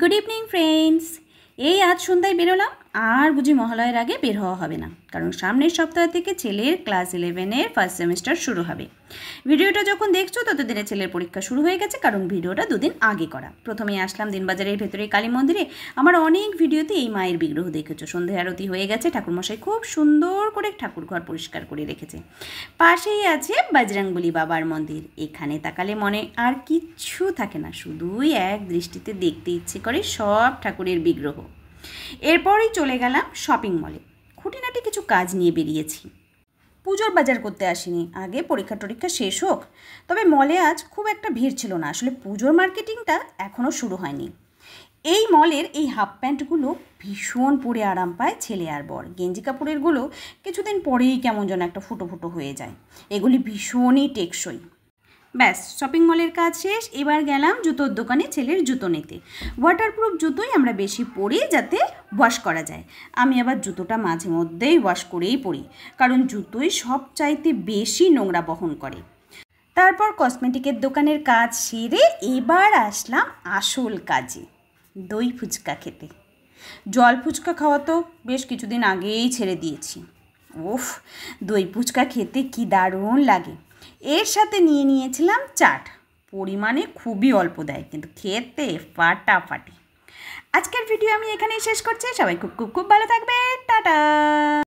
Good evening friends. এই আজ সন্ধ্যায় বেরোলাম, আর বুঝি মহালয়ের আগে বের হওয়া হবে না, কারণ সামনের সপ্তাহ থেকে ছেলের ক্লাস 11-এর ফার্স্ট সেমিস্টার শুরু হবে। ভিডিওটা যখন দেখছো ততদিনে ছেলের পরীক্ষা শুরু হয়ে গেছে, কারণ ভিডিওটা দুদিন আগে করা। প্রথমেই আসলাম দিনবাজারের ভেতরে কালী মন্দিরে। আমার অনেক ভিডিওতে এই মায়ের বিগ্রহ দেখেছো। সন্ধ্যা আরতি হয়ে গেছে, ঠাকুরমশাই খুব সুন্দর করে ঠাকুর ঘর পরিষ্কার করে রেখেছে। পাশেই আছে বজরংবলী বাবার মন্দির। এখানে তাকালে মনে আর কিচ্ছু থাকে না, শুধুই এক দৃষ্টিতে দেখতে ইচ্ছে করে সব ঠাকুরের বিগ্রহ। এরপরই চলে গেলাম শপিং মলে। খুঁটিনাটি কিছু কাজ নিয়ে বেরিয়েছি, পুজোর বাজার করতে আসিনি, আগে পরীক্ষা টরীক্ষা শেষ হোক। তবে মলে আজ খুব একটা ভিড় ছিল না, আসলে পুজোর মার্কেটিংটা এখনও শুরু হয়নি। এই মলের এই হাফ প্যান্টগুলো ভীষণ পরে আরাম পায় ছেলে আর বর। গেঞ্জি কাপড়েরগুলো কিছুদিন পরেই কেমন যেন একটা ফুটো ফুটো হয়ে যায়, এগুলি ভীষণই টেকসই। ব্যাস, শপিং মলের কাজ শেষ। এবার গেলাম জুতোর দোকানে ছেলের জুতো নিতে। ওয়াটারপ্রুফ জুতোই আমরা বেশি পরি, যাতে ওয়াশ করা যায়। আমি আবার জুতোটা মাঝে মধ্যেই ওয়াশ করেই পরি, কারণ জুতোই সবচাইতে বেশি নোংরা বহন করে। তারপর কসমেটিকের দোকানের কাজ সেরে এবার আসলাম আসল কাজে, দই ফুচকা খেতে। জল ফুচকা খাওয়া তো বেশ কিছুদিন আগেই ছেড়ে দিয়েছি। উফ, দই ফুচকা খেতে কি দারুণ লাগে। এর সাথে নিয়ে নিয়েছিলাম চাট। পরিমাণে খুবই অল্প দেয়, কিন্তু খেতে ফাটাফাটি। আজকের ভিডিও আমি এখানেই শেষ করছি। সবাই খুব খুব খুব ভালো থাকবে। টাটা।